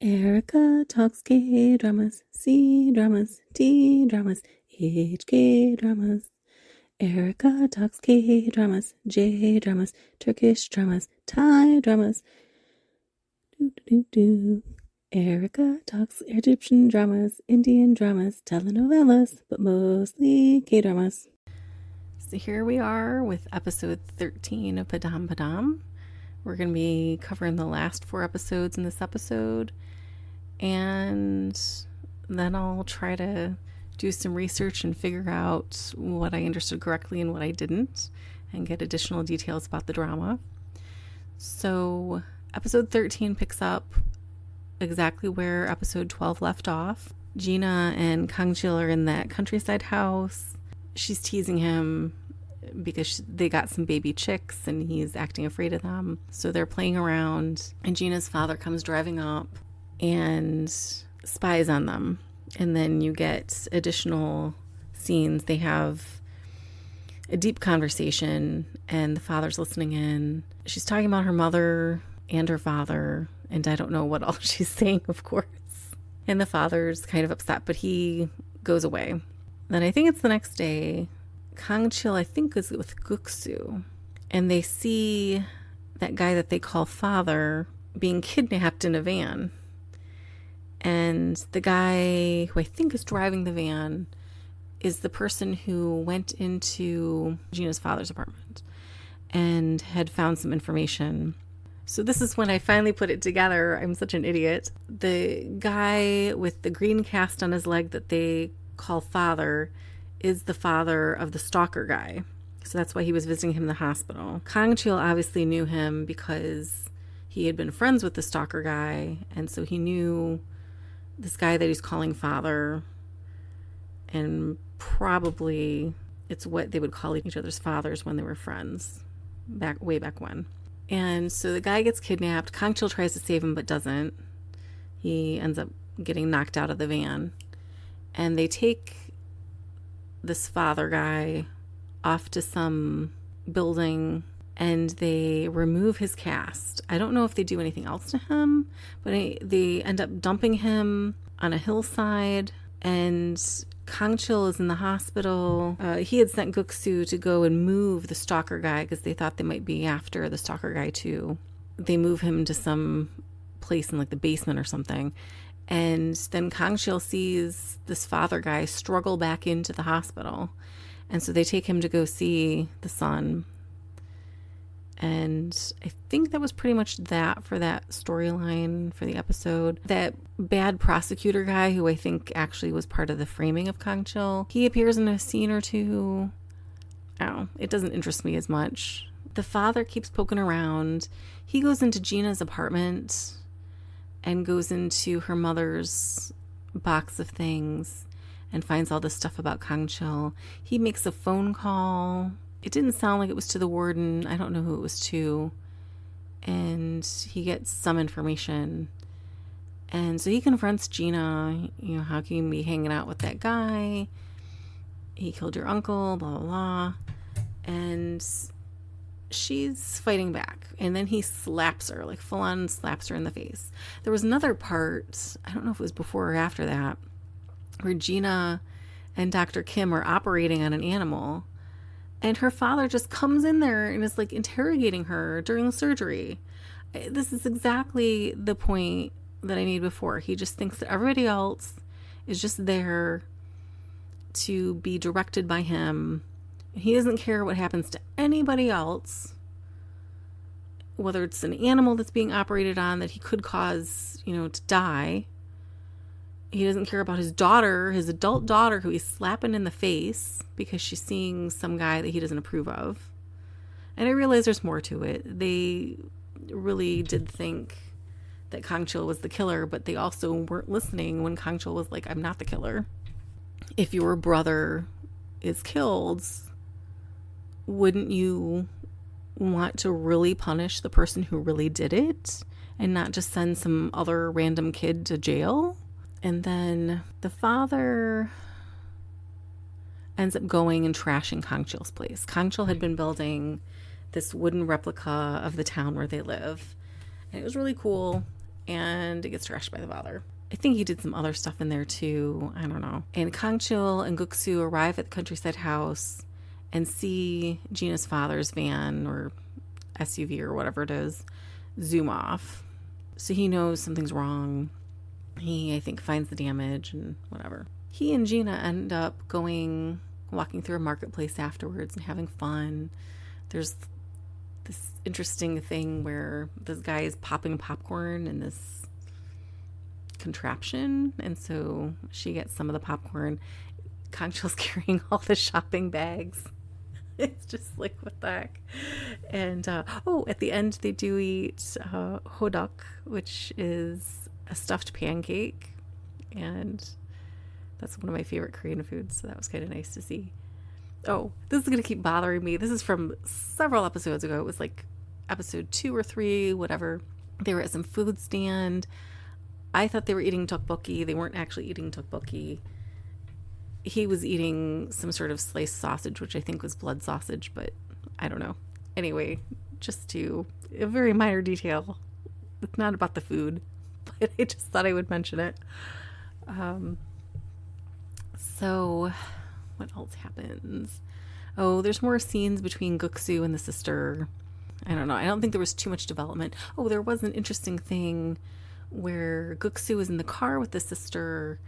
Erica talks K-dramas, C-dramas, T-dramas, HK-dramas. Erica talks K-dramas, J-dramas, Turkish dramas, Thai dramas. Erica talks Egyptian dramas, Indian dramas, telenovelas, but mostly K-dramas. So here we are with episode 13 of Padam. We're going to be covering the last 4 episodes in this episode, and then I'll try to do some research and figure out what I understood correctly and what I didn't, and get additional details about the drama. So episode 13 picks up exactly where episode 12 left off. Gina and Kang-Chil are in that countryside house. She's teasing him because they got some baby chicks and he's acting afraid of them. So they're playing around, and Gina's father comes driving up and spies on them. And then you get additional scenes. They have a deep conversation and the father's listening in. She's talking about her mother and her father, and I don't know what all she's saying, of course. And the father's kind of upset, but he goes away. Then I think it's the next day, Kang-Chil, I think, is with Guk-Su, and they see that guy that they call father being kidnapped in a van. And the guy who I think is driving the van is the person who went into Gina's father's apartment and had found some information. So this is when I finally put it together. I'm such an idiot. The guy with the green cast on his leg that they call father is the father of the stalker guy. So that's why he was visiting him in the hospital. Kang-Chil obviously knew him because he had been friends with the stalker guy, and so he knew this guy that he's calling father, and probably it's what they would call each other's fathers when they were friends, way back when. And so the guy gets kidnapped. Kang-Chil tries to save him but doesn't. He ends up getting knocked out of the van. And they take this father guy off to some building and they remove his cast. I don't know if they do anything else to him, but they end up dumping him on a hillside, and Kang-Chil is in the hospital. He had sent Guk-Su to go and move the stalker guy because they thought they might be after the stalker guy too. They move him to some place in like the basement or something. And then Kang-Chil sees this father guy struggle back into the hospital. And so they take him to go see the son. And I think that was pretty much that for that storyline for the episode. That bad prosecutor guy, who I think actually was part of the framing of Kang-Chil, he appears in a scene or two. Oh, it doesn't interest me as much. The father keeps poking around. He goes into Gina's apartment and goes into her mother's box of things and finds all this stuff about Kang-Chil. He makes a phone call. It didn't sound like it was to the warden. I don't know who it was to. And he gets some information. And so he confronts Gina. You know, how can you be hanging out with that guy? He killed your uncle, blah, blah, blah. And she's fighting back. And then he slaps her, like full on slaps her in the face. There was another part, I don't know if it was before or after that, where Gina and Dr. Kim are operating on an animal. And her father just comes in there and is like interrogating her during the surgery. This is exactly the point that I made before. He just thinks that everybody else is just there to be directed by him. He doesn't care what happens to anybody else, whether it's an animal that's being operated on that he could cause, to die. He doesn't care about his daughter, his adult daughter, who he's slapping in the face because she's seeing some guy that he doesn't approve of. And I realize there's more to it. They really did think that Kang-Chil was the killer, but they also weren't listening when Kang-Chil was like, I'm not the killer. If your brother is killed, wouldn't you want to really punish the person who really did it and not just send some other random kid to jail? And then the father ends up going and trashing Kang-Chil's place. Kang-Chil had been building this wooden replica of the town where they live. And it was really cool. and it gets trashed by the father. I think he did some other stuff in there too. I don't know. And Kang-Chil and Guk-Su arrive at the countryside house and see Gina's father's van or SUV or whatever it is zoom off. So he knows something's wrong. He, I think, finds the damage and whatever. He and Gina end up walking through a marketplace afterwards and having fun. There's this interesting thing where this guy is popping popcorn in this contraption, and so she gets some of the popcorn. Kang-Chil's carrying all the shopping bags. It's just like, what the heck? And at the end they do eat hotteok, which is a stuffed pancake, and that's one of my favorite Korean foods, so that was kind of nice to see. Oh, this is going to keep bothering me. This is from several episodes ago. It was like episode 2 or 3, whatever. They were at some food stand. I thought they were eating tteokbokki. They weren't actually eating tteokbokki. He was eating some sort of sliced sausage, which I think was blood sausage, but I don't know. Anyway, just a very minor detail. It's not about the food, but I just thought I would mention it. So what else happens? Oh, there's more scenes between Guk-Su and the sister. I don't know. I don't think there was too much development. Oh, there was an interesting thing where Guk-Su is in the car with the sister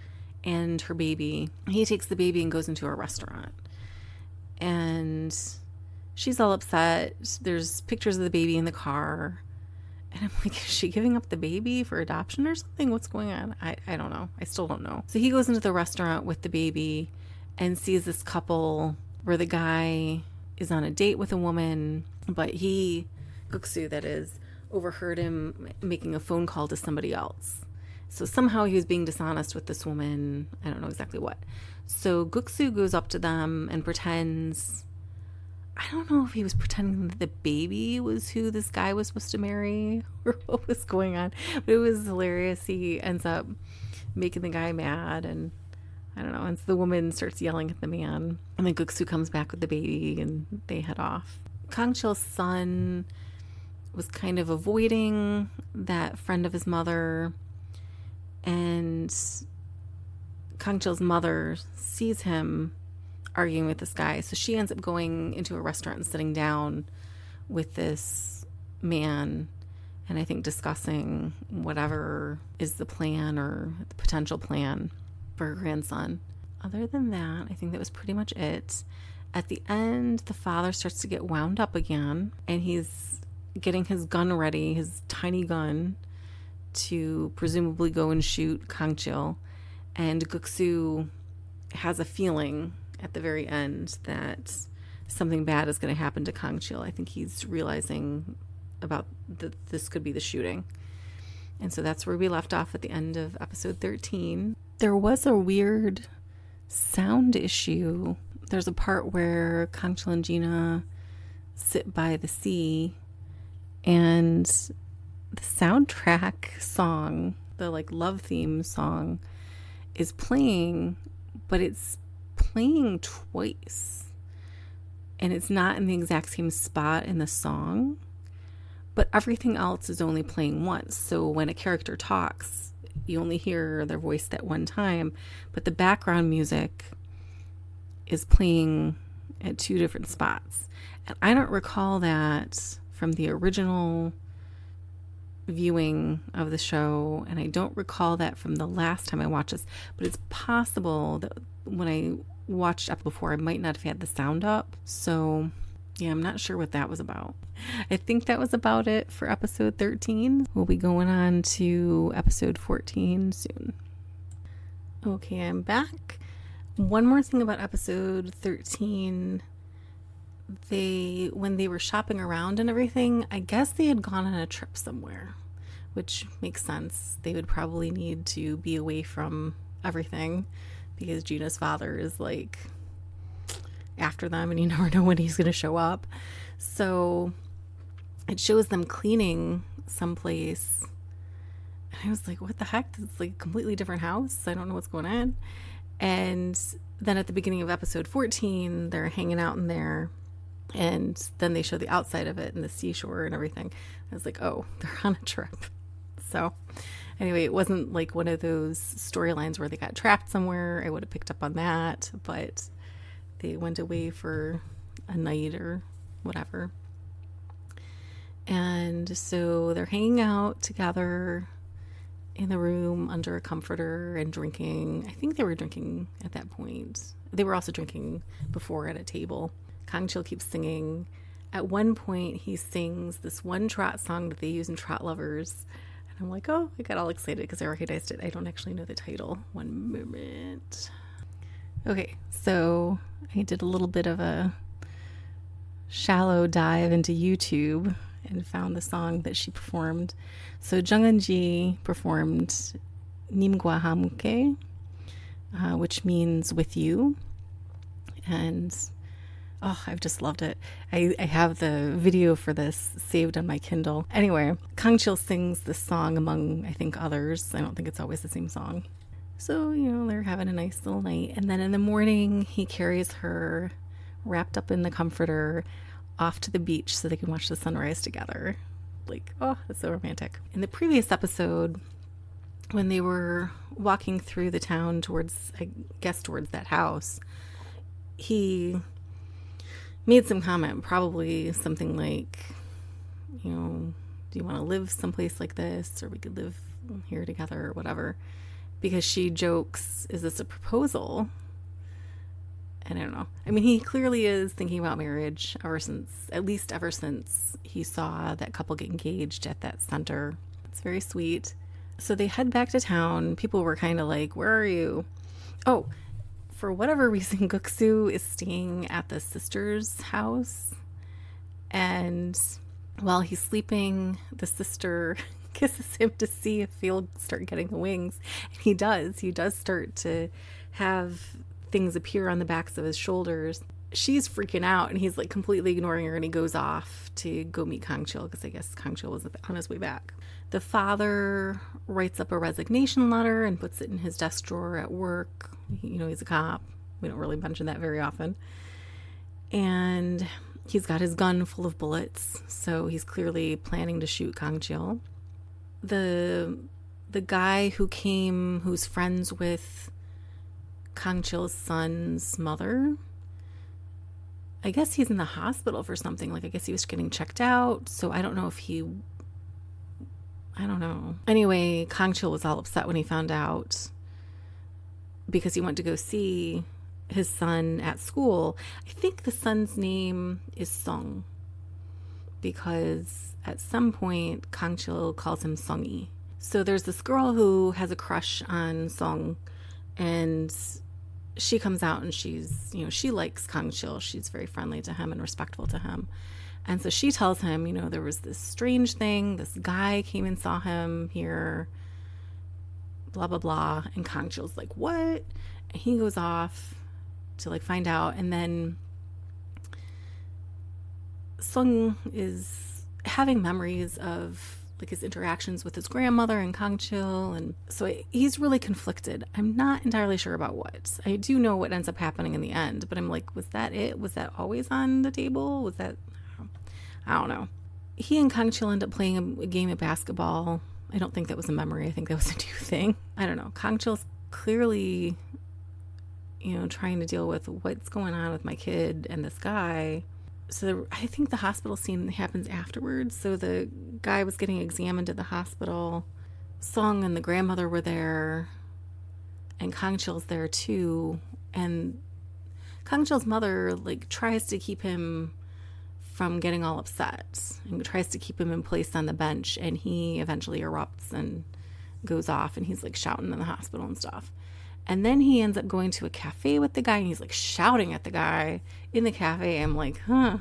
and her baby. He takes the baby and goes into a restaurant. And she's all upset. There's pictures of the baby in the car. And I'm like, is she giving up the baby for adoption or something? What's going on? I don't know. I still don't know. So he goes into the restaurant with the baby and sees this couple where the guy is on a date with a woman, but he, Guk-Su that is, overheard him making a phone call to somebody else. So somehow he was being dishonest with this woman. I don't know exactly what. So Guk-Su goes up to them and pretends, I don't know if he was pretending that the baby was who this guy was supposed to marry or what was going on, but it was hilarious. He ends up making the guy mad, and I don't know. And so the woman starts yelling at the man, and then Guk-Su comes back with the baby and they head off. Kang-Chil's son was kind of avoiding that friend of his mother, and Kang-Chil's mother sees him arguing with this guy. So she ends up going into a restaurant and sitting down with this man and I think discussing whatever is the plan or the potential plan for her grandson. Other than that, I think that was pretty much it. At the end, the father starts to get wound up again, and he's getting his gun ready, his tiny gun, to presumably go and shoot Kang-Chil. And Guk-Su has a feeling at the very end that something bad is going to happen to Kang-Chil. I think he's realizing about this could be the shooting. And so that's where we left off at the end of episode 13. There was a weird sound issue. There's a part where Kang-Chil and Gina sit by the sea, and the soundtrack song, the love theme song, is playing, but it's playing twice. And it's not in the exact same spot in the song, but everything else is only playing once. So when a character talks, you only hear their voice that one time, but the background music is playing at 2 different spots. And I don't recall that from the original viewing of the show, and I don't recall that from the last time I watched this, but it's possible that when I watched up before, I might not have had the sound up. So yeah, I'm not sure what that was about. I think that was about it for episode 13. We'll be going on to episode 14 soon. Okay, I'm back. One more thing about episode 13. When they were shopping around and everything, I guess they had gone on a trip somewhere, which makes sense. They would probably need to be away from everything because Gina's father is after them and you never know when he's going to show up. So it shows them cleaning someplace. And I was like, what the heck? It's a completely different house. I don't know what's going on. And then at the beginning of episode 14, they're hanging out in there. And then they show the outside of it and the seashore and everything. I was like, oh, they're on a trip. So anyway, it wasn't like one of those storylines where they got trapped somewhere. I would have picked up on that, but they went away for a night or whatever. And so they're hanging out together in the room under a comforter and drinking. I think they were drinking at that point. They were also drinking before at a table. Kang-Chil keeps singing. At one point, he sings this one trot song that they use in Trot Lovers. And I'm like, oh, I got all excited because I recognized it. I don't actually know the title. One moment. Okay, so I did a little bit of a shallow dive into YouTube and found the song that she performed. So Jung Eun-ji performed Nimgwa Hamke, which means with you. And I've just loved it. I have the video for this saved on my Kindle. Anyway, Kang-Chil sings this song among, I think, others. I don't think it's always the same song. So, they're having a nice little night. And then in the morning, he carries her wrapped up in the comforter off to the beach so they can watch the sunrise together. Like, oh, that's so romantic. In the previous episode, when they were walking through the town towards that house, he made some comment, probably something like, do you want to live someplace like this, or we could live here together, or whatever. Because she jokes, is this a proposal? And I don't know. I mean, he clearly is thinking about marriage ever since he saw that couple get engaged at that center. It's very sweet. So they head back to town. People were kind of like, where are you? Oh, for whatever reason, Guk-Su is staying at the sister's house. And while he's sleeping, the sister kisses him to see if he'll start getting the wings. And he does. He does start to have things appear on the backs of his shoulders. She's freaking out, and he's like completely ignoring her, and he goes off to go meet Kang-Chil because I guess Kang-Chil was on his way back. The father writes up a resignation letter and puts it in his desk drawer at work. He's a cop. We don't really mention that very often. And he's got his gun full of bullets, so he's clearly planning to shoot Kang-Chil. The guy who's friends with Kang-Chil's son's mother, I guess he's in the hospital for something. Like, I guess he was getting checked out. So I don't know if I don't know. Anyway, Kang-Chil was all upset when he found out because he went to go see his son at school. I think the son's name is Sung because at some point Kang-Chil calls him Sungi. So there's this girl who has a crush on Sung, and she comes out and she's, she likes Kang-Chil. She's very friendly to him and respectful to him. And so she tells him, there was this strange thing. This guy came and saw him here, blah, blah, blah. And Kang-Chil's like, what? And he goes off to find out. And then Sung is having memories of his interactions with his grandmother and Kang-Chil, and so he's really conflicted. I'm not entirely sure about what. I do know what ends up happening in the end, but I'm like, was that it? Was that always on the table? Was that, I don't know. He and Kang-Chil end up playing a game of basketball. I don't think that was a memory. I think that was a new thing. I don't know. Kang-Chil's clearly, trying to deal with what's going on with my kid and this guy. So I think the hospital scene happens afterwards. So the guy was getting examined at the hospital. Sung and the grandmother were there. And Kang-Chil's there too. And Kang-Chil's mother tries to keep him from getting all upset and tries to keep him in place on the bench. And he eventually erupts and goes off, and he's shouting in the hospital and stuff. And then he ends up going to a cafe with the guy, and he's shouting at the guy in the cafe. I'm like, I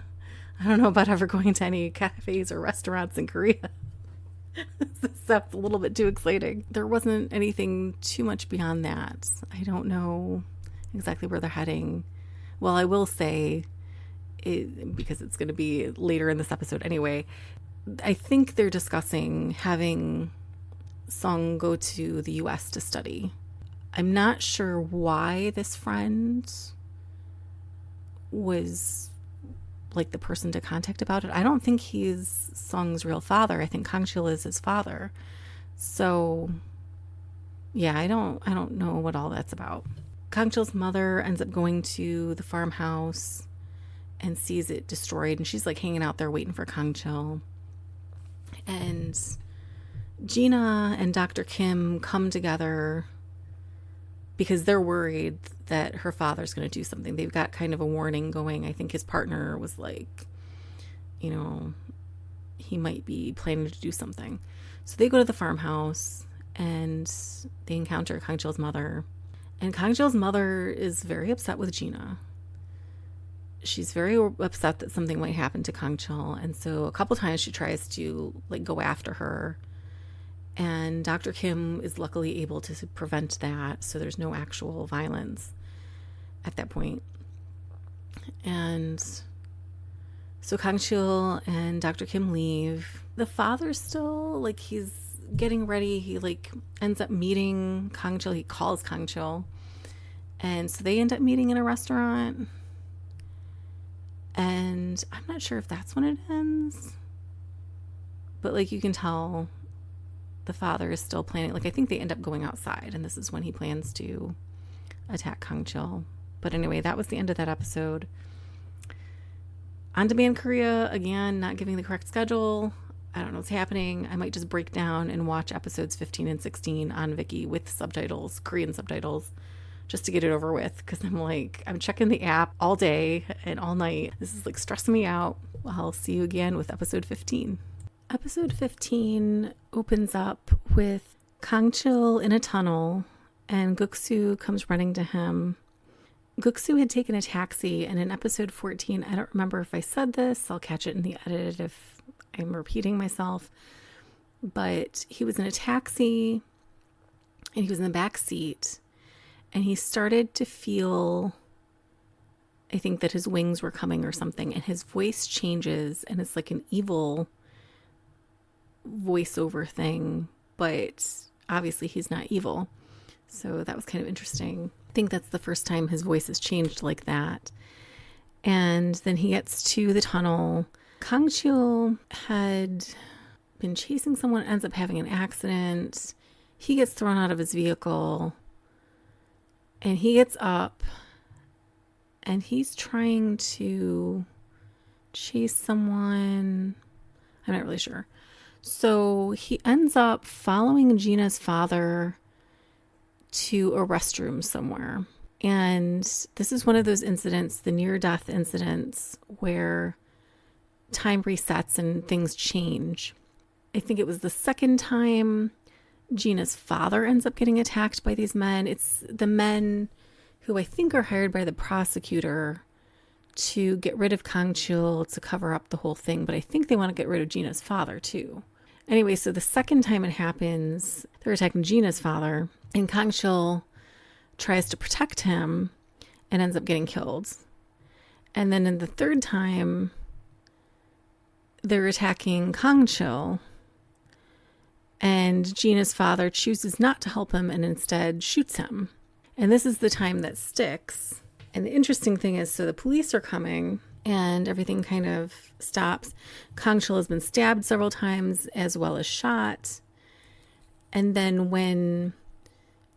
don't know about ever going to any cafes or restaurants in Korea. This sounds a little bit too exciting. There wasn't anything too much beyond that. I don't know exactly where they're heading. Well, I will say, because it's going to be later in this episode anyway, I think they're discussing having Sung go to the U.S. to study. I'm not sure why this friend was the person to contact about it. I don't think he's Sung's real father. I think Kang-Chil is his father. So yeah, I don't know what all that's about. Kang-Chil's mother ends up going to the farmhouse and sees it destroyed, and she's like hanging out there waiting for Kang-Chil. And Gina and Dr. Kim come together because they're worried that her father's going to do something. They've got kind of a warning going. I think his partner was like, he might be planning to do something. So they go to the farmhouse and they encounter Kang-Chil's mother. And Kang-Chil's mother is very upset with Gina. She's very upset that something might happen to Kang-Chil. And so a couple times she tries to like go after her. And Dr. Kim is luckily able to prevent that. So there's no actual violence at that point. And so Kang-Chil and Dr. Kim leave. The father's still like, he's getting ready. He like ends up meeting Kang-Chil. He calls Kang-Chil. And so they end up meeting in a restaurant. And I'm not sure if that's when it ends. But like you can tell the father is still planning. Like I think they end up going outside. And this is when he plans to attack Kang-Chil. But anyway, that was the end of that episode. On Demand Korea, again, not giving the correct schedule. I don't know what's happening. I might just break down and watch episodes 15 and 16 on Viki with subtitles, Korean subtitles, just to get it over with. Because I'm checking the app all day and all night. This is like stressing me out. I'll see you again with episode 15. Episode 15 opens up with Kang-Chil in a tunnel and Guk-Su comes running to him. Guk-Su had taken a taxi, and in episode 14, I don't remember if I said this, I'll catch it in the edit if I'm repeating myself, but he was in a taxi, and he was in the back seat, and he started to feel, I think that his wings were coming or something, and his voice changes, and it's like an evil voiceover thing, but obviously he's not evil, so that was kind of interesting. I think that's the first time his voice has changed like that. And then he gets to the tunnel. Kang-Chil had been chasing someone, ends up having an accident. He gets thrown out of his vehicle. And he gets up. And he's trying to chase someone. I'm not really sure. So he ends up following Gina's father to a restroom somewhere. And this is one of those incidents, the near-death incidents, where time resets and things change. I think it was the second time Gina's father ends up getting attacked by these men. It's the men who I think are hired by the prosecutor to get rid of Kang-Chil to cover up the whole thing. But I think they want to get rid of Gina's father too. Anyway, so the second time it happens, they're attacking Gina's father. And Kang-Chil tries to protect him and ends up getting killed. And then in the third time, they're attacking Kang-Chil. And Gina's father chooses not to help him and instead shoots him. And this is the time that sticks. And the interesting thing is, so the police are coming and everything kind of stops. Kang-Chil has been stabbed several times as well as shot. And then when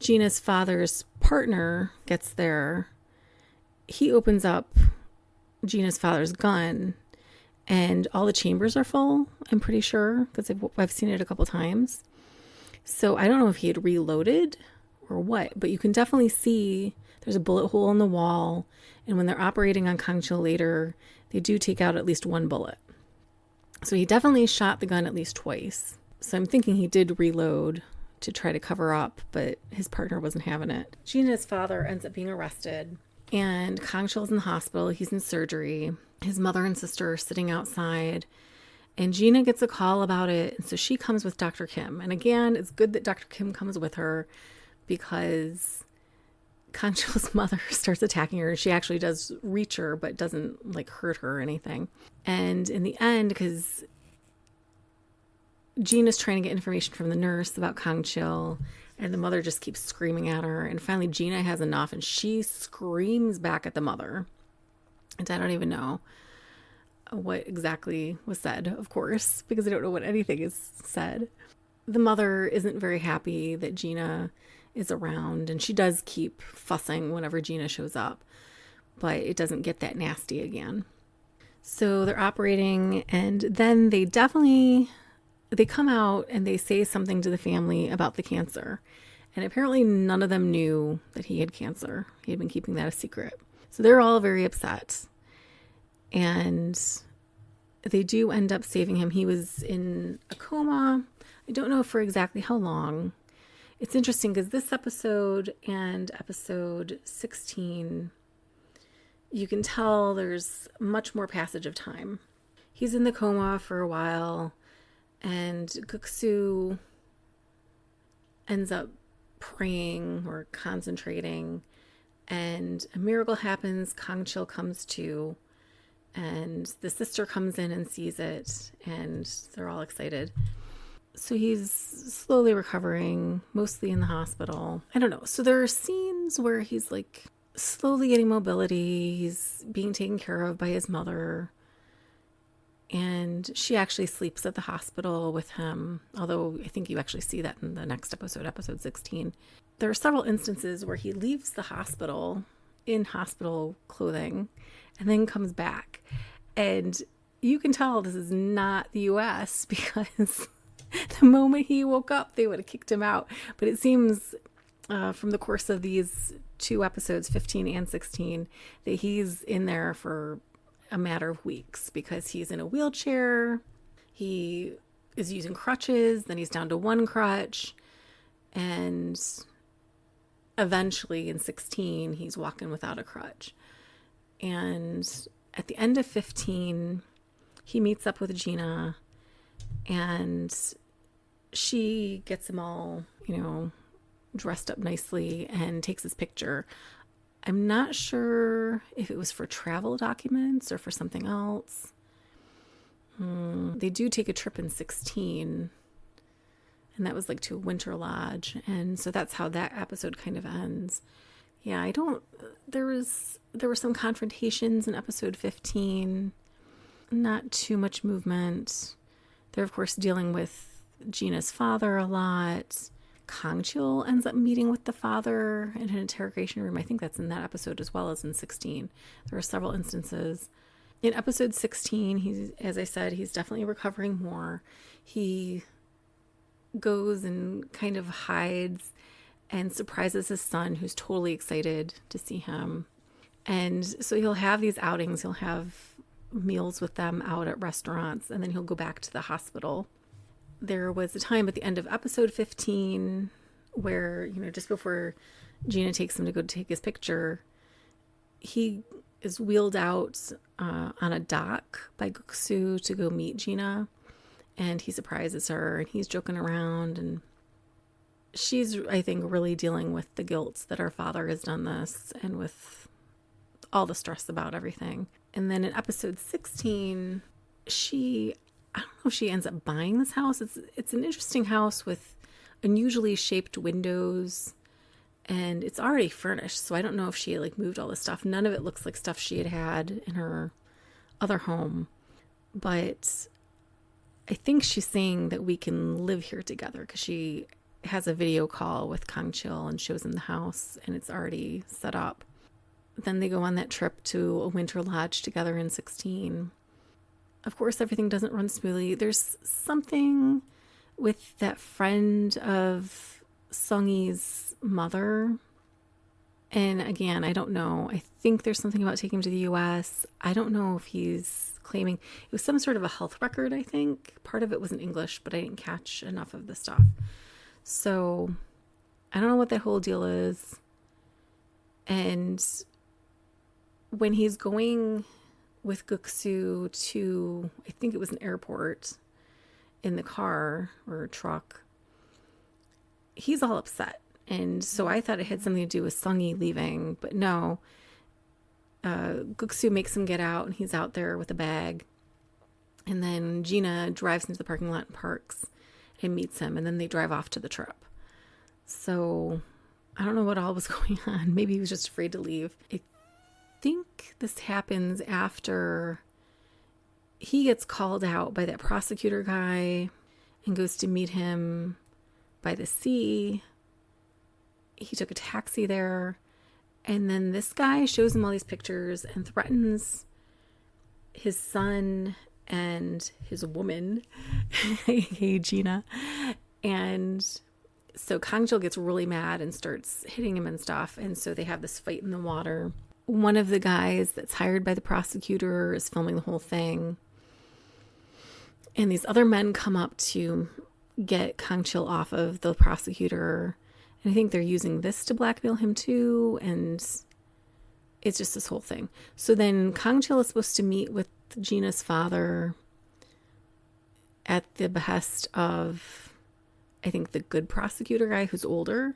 Gina's father's partner gets there, he opens up Gina's father's gun and all the chambers are full, I'm pretty sure, because I've seen it a couple times. So I don't know if he had reloaded or what, but you can definitely see there's a bullet hole in the wall. And when they're operating on Kang-Chil later, they do take out at least one bullet. So he definitely shot the gun at least twice. So I'm thinking he did reload to try to cover up, but his partner wasn't having it. Gina's father ends up being arrested, and Kang-Chil's in the hospital. He's in surgery. His mother and sister are sitting outside, and Gina gets a call about it, and so she comes with Dr. Kim. And again, it's good that Dr. Kim comes with her because Kang-Chil's mother starts attacking her. She actually does reach her, but doesn't like hurt her or anything. And in the end, because Gina's trying to get information from the nurse about Kang-Chil, and the mother just keeps screaming at her. And finally, Gina has enough, and she screams back at the mother. And I don't even know what exactly was said, of course, because I don't know what anything is said. the mother isn't very happy that Gina is around, and she does keep fussing whenever Gina shows up, but it doesn't get that nasty again. So they're operating, and then they come out and they say something to the family about the cancer. And apparently none of them knew that he had cancer. He had been keeping that a secret. So they're all very upset. And they do end up saving him. He was in a coma. I don't know for exactly how long. It's interesting because this episode and episode 16, you can tell there's much more passage of time. He's in the coma for a while, and Guk-Su ends up praying or concentrating, and a miracle happens. Kang-Chil comes to, and the sister comes in and sees it, and they're all excited. So he's slowly recovering, mostly in the hospital. I don't know. So there are scenes where he's like slowly getting mobility. He's being taken care of by his mother. And she actually sleeps at the hospital with him. Although I think you actually see that in the next episode, episode 16. There are several instances where he leaves the hospital in hospital clothing and then comes back. And you can tell this is not the US because the moment he woke up, they would have kicked him out. But it seems from the course of these two episodes, 15 and 16, that he's in there for a matter of weeks because he's in a wheelchair. He is using crutches. Then he's down to one crutch. And eventually in 16, he's walking without a crutch. And at the end of 15, he meets up with Gina, and she gets him all, dressed up nicely and takes his picture. I'm not sure if it was for travel documents or for something else. They do take a trip in 16, and that was like to a winter lodge. And so that's how that episode kind of ends. Yeah, there were some confrontations in episode 15. Not too much movement. They're, of course, dealing with Gina's father a lot. Kang-Chil ends up meeting with the father in an interrogation room. I think that's in that episode as well as in 16. There are several instances. In episode 16, as I said, he's definitely recovering more. He goes and kind of hides and surprises his son, who's totally excited to see him. And so he'll have these outings. He'll have meals with them out at restaurants, and then he'll go back to the hospital. There was a time at the end of episode 15 where, just before Gina takes him to go take his picture, he is wheeled out on a dock by Guk-Su to go meet Gina, and he surprises her, and he's joking around, and she's, I think, really dealing with the guilt that her father has done this and with all the stress about everything. And then in episode 16, I don't know if she ends up buying this house. It's an interesting house with unusually shaped windows, and it's already furnished. So I don't know if she moved all this stuff. None of it looks like stuff she had in her other home. But I think she's saying that we can live here together because she has a video call with Kang-Chil and shows him the house, and it's already set up. Then they go on that trip to a winter lodge together in 16. Of course, everything doesn't run smoothly. There's something with that friend of Sung-Yi's mother. And again, I don't know. I think there's something about taking him to the U.S. I don't know if he's claiming it was some sort of a health record, I think. Part of it was in English, but I didn't catch enough of the stuff. So I don't know what that whole deal is. And when he's going with Guk-Su to, I think it was an airport, in the car or truck, he's all upset. And so I thought it had something to do with Sung-Yi leaving, but no. Guk-Su makes him get out, and he's out there with a bag. And then Gina drives into the parking lot and parks and meets him, and then they drive off to the trip. So I don't know what all was going on. Maybe he was just afraid to leave. I think this happens after he gets called out by that prosecutor guy, and goes to meet him by the sea. He took a taxi there. And then this guy shows him all these pictures and threatens his son and his woman, hey Gina. And so Kang-Chil gets really mad and starts hitting him and stuff. And so they have this fight in the water. One of the guys that's hired by the prosecutor is filming the whole thing. And these other men come up to get Kang-Chil off of the prosecutor. And I think they're using this to blackmail him too. And it's just this whole thing. So then Kang-Chil is supposed to meet with Gina's father at the behest of, I think, the good prosecutor guy who's older,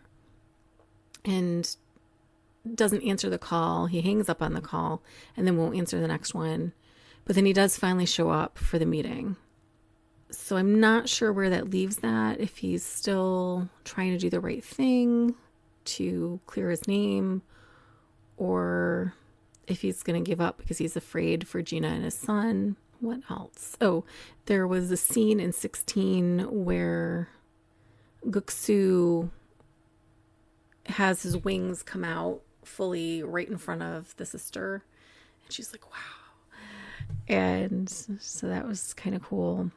and doesn't answer the call. He hangs up on the call and then won't answer the next one. But then he does finally show up for the meeting. So I'm not sure where that leaves that, if he's still trying to do the right thing to clear his name, or if he's going to give up because he's afraid for Gina and his son. What else? Oh, there was a scene in 16 where Guk-Su has his wings come out fully right in front of the sister. And she's like, wow. And so that was kind of cool.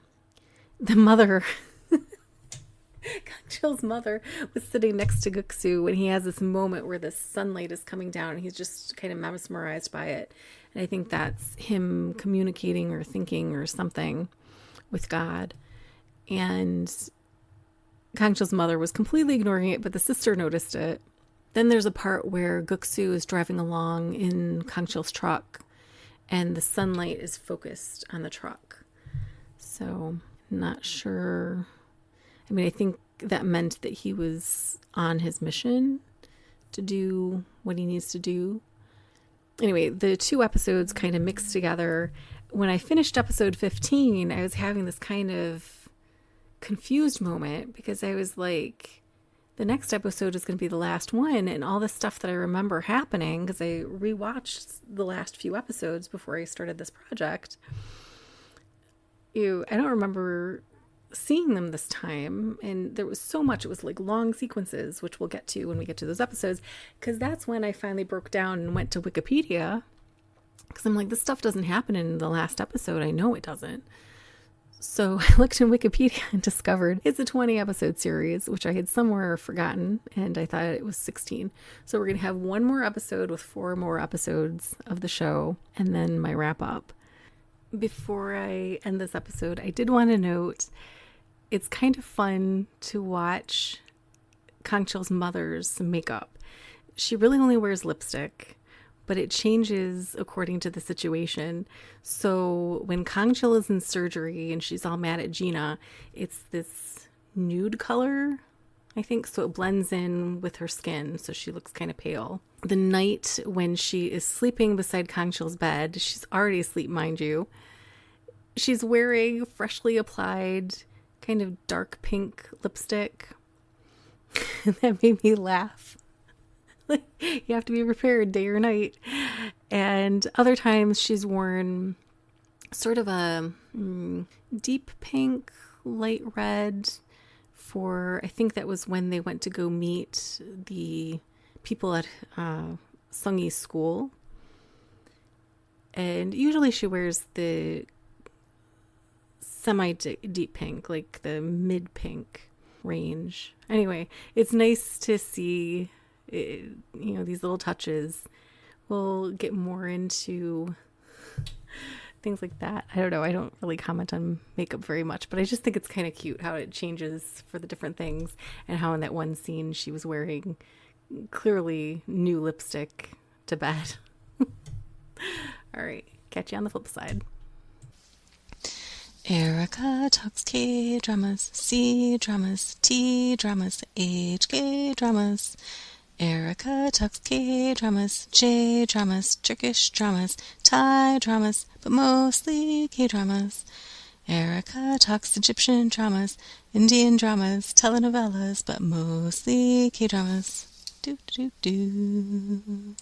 The mother, Kang-Chil's mother, was sitting next to Guk-Su when he has this moment where the sunlight is coming down and he's just kind of mesmerized by it. And I think that's him communicating or thinking or something with God. And Kang-Chil's mother was completely ignoring it, but the sister noticed it. Then there's a part where Guk-Su is driving along in Kang-Chil's truck and the sunlight is focused on the truck. So not sure. I mean, I think that meant that he was on his mission to do what he needs to do. Anyway, the two episodes kind of mixed together. When I finished episode 15, I was having this kind of confused moment because I was like, the next episode is going to be the last one, and all the stuff that I remember happening, because I rewatched the last few episodes before I started this project. I don't remember seeing them this time, and there was so much. It was like long sequences, which we'll get to when we get to those episodes, because that's when I finally broke down and went to Wikipedia, because I'm like, this stuff doesn't happen in the last episode. I know it doesn't. So I looked in Wikipedia and discovered it's a 20 episode series, which I had somewhere forgotten, and I thought it was 16. So we're going to have one more episode with 4 more episodes of the show, and then my wrap up. Before I end this episode, I did want to note it's kind of fun to watch Kang-Chil's mother's makeup. She really only wears lipstick, but it changes according to the situation. So when Kang-Chil is in surgery and she's all mad at Gina, it's this nude color, I think, so it blends in with her skin, so she looks kind of pale. The night when she is sleeping beside Kang-Chil's bed, she's already asleep, mind you, she's wearing freshly applied kind of dark pink lipstick. That made me laugh. Like, you have to be prepared day or night. And other times she's worn sort of a deep pink, light red for, I think that was when they went to go meet the people at Sungyi's school. And usually she wears the semi-deep pink, like the mid-pink range. Anyway, it's nice to see, these little touches. We'll get more into things like that. I don't know. I don't really comment on makeup very much, but I just think it's kind of cute how it changes for the different things, and how in that one scene she was wearing clearly new lipstick to bed. All right. Catch you on the flip side. Erica talks K-dramas, C-dramas, T-dramas, HK-dramas. Erica talks K-dramas, J-dramas, Turkish dramas, Thai dramas, but mostly K-dramas. Erica talks Egyptian dramas, Indian dramas, telenovelas, but mostly K-dramas. Do do do do.